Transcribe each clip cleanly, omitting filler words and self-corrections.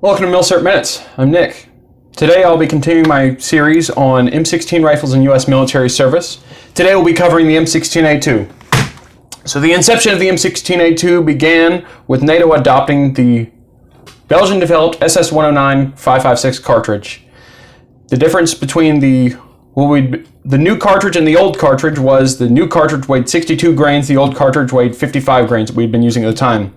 Welcome to Milcert Minutes. I'm Nick. Today I'll be continuing my series on M16 rifles in U.S. military service. Today we'll be covering the M16A2. So the inception of the M16A2 began with NATO adopting the Belgian-developed SS109 5.56 cartridge. The difference between the new cartridge and the old cartridge was the new cartridge weighed 62 grains, the old cartridge weighed 55 grains that we'd been using at the time.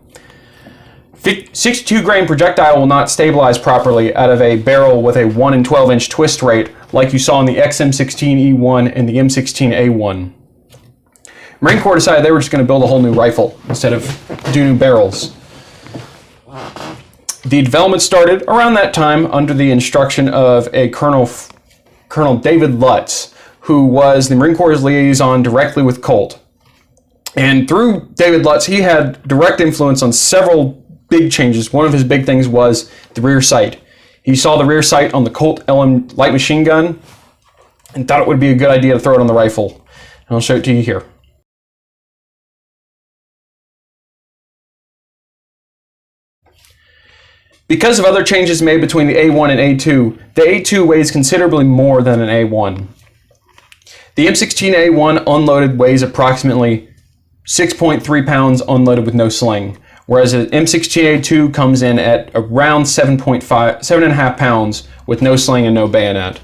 62 grain projectile will not stabilize properly out of a barrel with a 1 in 12 inch twist rate like you saw in the M16E1 and the M16A1. Marine Corps decided they were just going to build a whole new rifle instead of do new barrels. The development started around that time under the instruction of a Colonel David Lutz, who was the Marine Corps' liaison directly with Colt. And through David Lutz, he had direct influence on several big changes. One of his big things was the rear sight. He saw the rear sight on the Colt LM light machine gun and thought it would be a good idea to throw it on the rifle. And I'll show it to you here. Because of other changes made between the A1 and A2, the A2 weighs considerably more than an A1. The M16A1 unloaded weighs approximately 6.3 pounds unloaded with no sling, whereas the M16A2 comes in at around 7.5 pounds with no sling and no bayonet.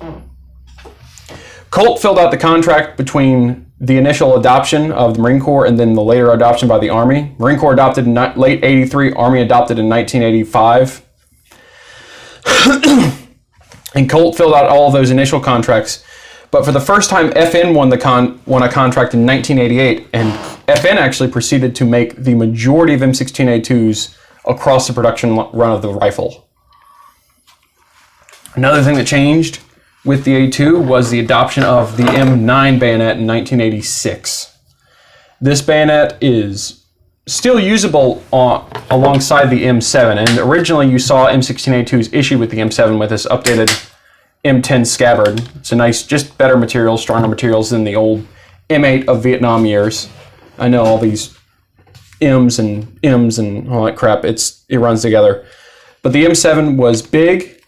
Colt filled out the contract between the initial adoption of the Marine Corps and then the later adoption by the Army. Marine Corps adopted in late 83, Army adopted in 1985. And Colt filled out all of those initial contracts. But for the first time, FN won a contract in 1988, and FN actually proceeded to make the majority of M16A2s across the production run of the rifle. Another thing that changed with the A2 was the adoption of the M9 bayonet in 1986. This bayonet is still usable alongside the M7, and originally you saw M16A2s issued with the M7 with this updated M10 scabbard. It's a nice, just better materials, stronger materials than the old M8 of Vietnam years. I know all these M's and M's and all that crap, it runs together. But the M7 was big,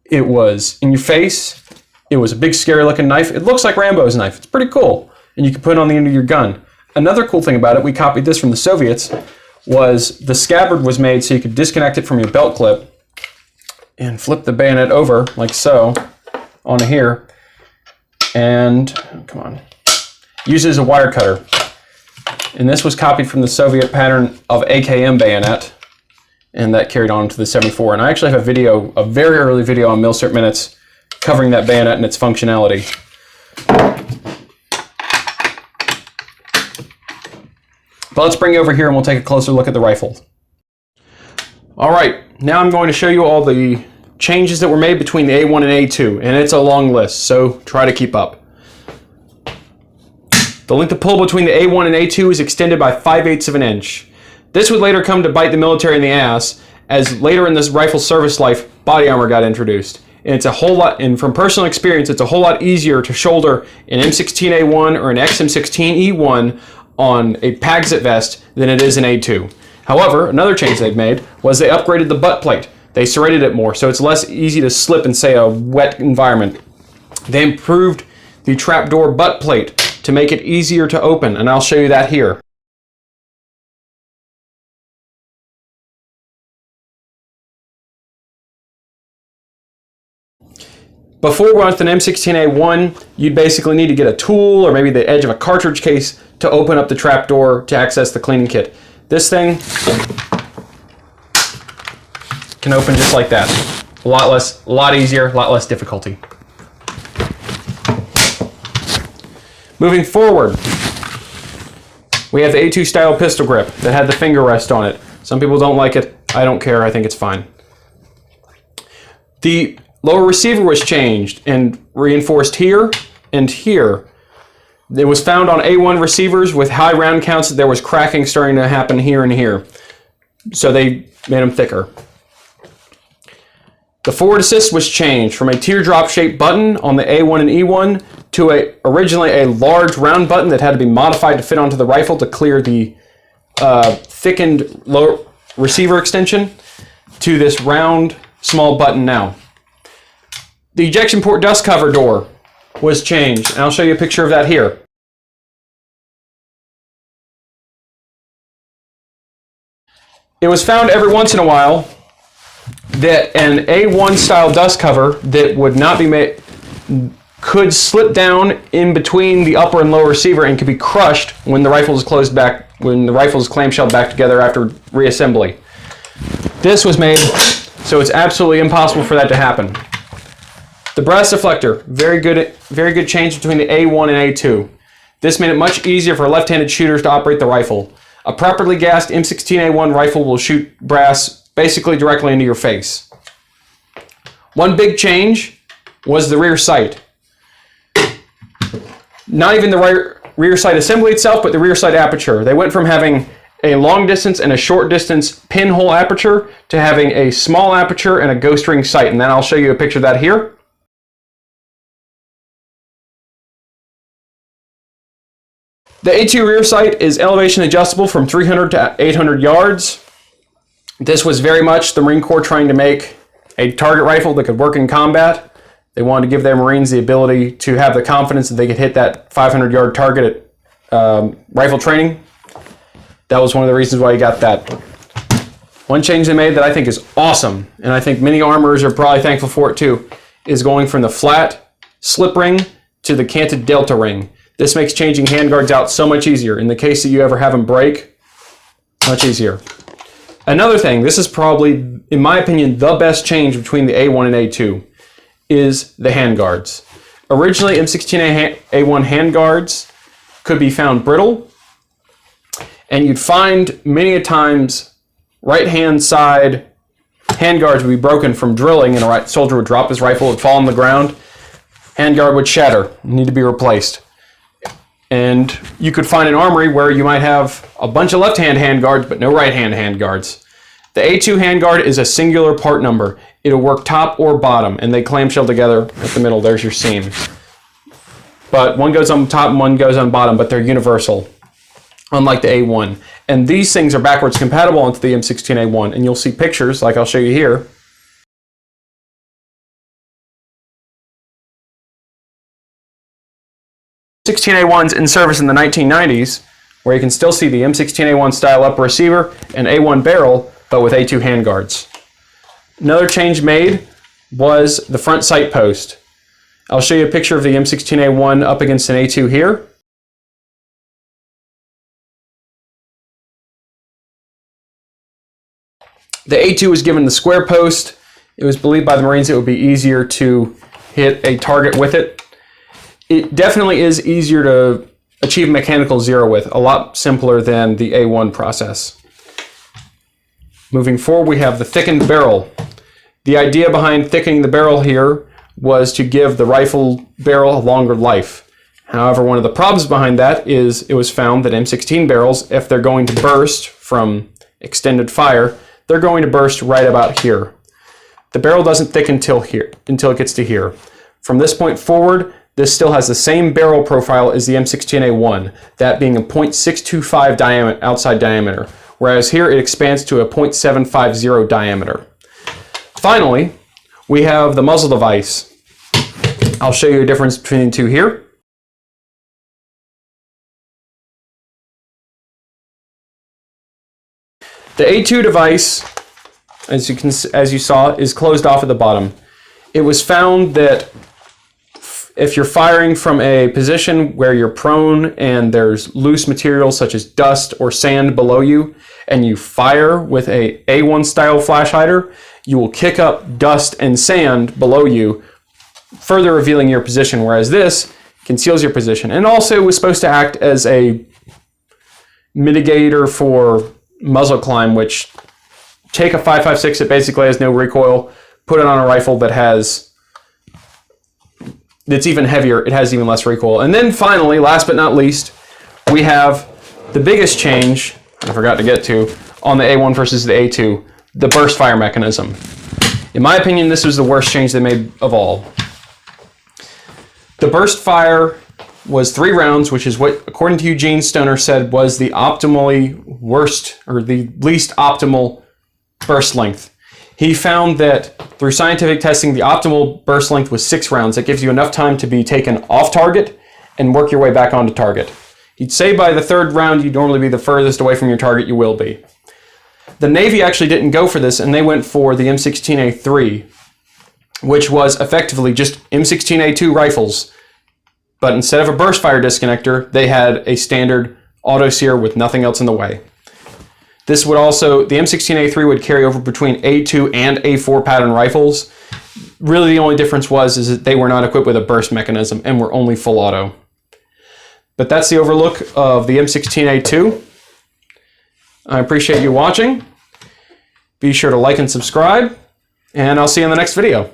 it was in your face, it was a big scary looking knife. It looks like Rambo's knife, it's pretty cool. And you can put it on the end of your gun. Another cool thing about it, we copied this from the Soviets, was the scabbard was made so you could disconnect it from your belt clip and flip the bayonet over like so onto here, and come on, use it as a wire cutter. And this was copied from the Soviet pattern of AKM bayonet, and that carried on to the 74. And I actually have a very early video on Milcert Minutes covering that bayonet and its functionality. But let's bring you over here and we'll take a closer look at the rifle. Alright, now I'm going to show you all the changes that were made between the A1 and A2, and it's a long list, so try to keep up. The length of pull between the A1 and A2 is extended by 5/8 of an inch. This would later come to bite the military in the ass, as later in this rifle's service life, body armor got introduced. And it's a whole lot, and from personal experience, it's a whole lot easier to shoulder an M16A1 or an XM16E1 on a Pagsit vest than it is an A2. However, another change they've made was they upgraded the butt plate. They serrated it more, so it's less easy to slip in, say, a wet environment. They improved the trapdoor butt plate to make it easier to open, and I'll show you that here. Before with an M16A1, you'd basically need to get a tool or maybe the edge of a cartridge case to open up the trapdoor to access the cleaning kit. This thing can open just like that. A lot easier, a lot less difficulty. Moving forward, we have the A2 style pistol grip that had the finger rest on it. Some people don't like it. I don't care. I think it's fine. The lower receiver was changed and reinforced here and here. It was found on A1 receivers with high round counts that there was cracking starting to happen here and here. So they made them thicker. The forward assist was changed from a teardrop shaped button on the A1 and E1 to originally a large round button that had to be modified to fit onto the rifle to clear the thickened lower receiver extension, to this round small button now. The ejection port dust cover door was changed, and I'll show you a picture of that here. It was found every once in a while that an A1 style dust cover that would not be made could slip down in between the upper and lower receiver and could be crushed when the rifle is closed back, when the rifle is clamshelled back together after reassembly. This was made so it's absolutely impossible for that to happen. The brass deflector, very good change between the A1 and A2. This made it much easier for left-handed shooters to operate the rifle. A properly gassed M16A1 rifle will shoot brass basically directly into your face. One big change was the rear sight. Not even the rear sight assembly itself, but the rear sight aperture. They went from having a long distance and a short distance pinhole aperture to having a small aperture and a ghost ring sight. And then I'll show you a picture of that here. The A2 rear sight is elevation adjustable from 300 to 800 yards. This was very much the Marine Corps trying to make a target rifle that could work in combat. They wanted to give their Marines the ability to have the confidence that they could hit that 500-yard target at rifle training. That was one of the reasons why you got that. One change they made that I think is awesome, and I think many armorers are probably thankful for it too, is going from the flat slip ring to the canted delta ring. This makes changing handguards out so much easier. In the case that you ever have them break, much easier. Another thing, this is probably, in my opinion, the best change between the A1 and A2, is the handguards. Originally, M16A1 handguards could be found brittle, and you'd find many a times right-hand side handguards would be broken from drilling, and a right soldier would drop his rifle, would fall on the ground, handguard would shatter, need to be replaced. And you could find an armory where you might have a bunch of left-hand handguards, but no right-hand handguards. The A2 handguard is a singular part number. It'll work top or bottom, and they clamshell together at the middle. There's your seam. But one goes on top and one goes on bottom, but they're universal, unlike the A1. And these things are backwards compatible onto the M16A1, and you'll see pictures, like I'll show you here. M16A1's in service in the 1990s, where you can still see the M16A1 style upper receiver and A1 barrel, but with A2 handguards. Another change made was the front sight post. I'll show you a picture of the M16A1 up against an A2 here. The A2 was given the square post. It was believed by the Marines it would be easier to hit a target with it. It definitely is easier to achieve mechanical zero with, a lot simpler than the A1 process. Moving forward, we have the thickened barrel. The idea behind thickening the barrel here was to give the rifle barrel a longer life. However, one of the problems behind that is it was found that M16 barrels, if they're going to burst from extended fire, they're going to burst right about here. The barrel doesn't thicken until it gets to here. From this point forward, this still has the same barrel profile as the M16A1, that being a .625 outside diameter, whereas here it expands to a .750 diameter. Finally, we have the muzzle device. I'll show you a difference between the two here. The A2 device, as you saw, is closed off at the bottom. It was found that if you're firing from a position where you're prone and there's loose material such as dust or sand below you, and you fire with a A1 style flash hider, you will kick up dust and sand below you, further revealing your position, whereas this conceals your position. And also was supposed to act as a mitigator for muzzle climb, which take a 5.56 that basically has no recoil, put it on a rifle that's even heavier, it has even less recoil. And then finally, last but not least, we have the biggest change, I forgot to get to, on the A1 versus the A2, the burst fire mechanism. In my opinion, this was the worst change they made of all. The burst fire was 3 rounds, which is what, according to Eugene Stoner, said was the optimally worst, or the least optimal burst length. He found that through scientific testing, the optimal burst length was 6 rounds. That gives you enough time to be taken off target and work your way back onto target. He'd say by the 3rd round, you'd normally be the furthest away from your target you will be. The Navy actually didn't go for this, and they went for the M16A3, which was effectively just M16A2 rifles, but instead of a burst fire disconnector, they had a standard auto sear with nothing else in the way. This would also, the M16A3 would carry over between A2 and A4 pattern rifles. Really the only difference is that they were not equipped with a burst mechanism and were only full auto. But that's the overlook of the M16A2. I appreciate you watching. Be sure to like and subscribe, and I'll see you in the next video.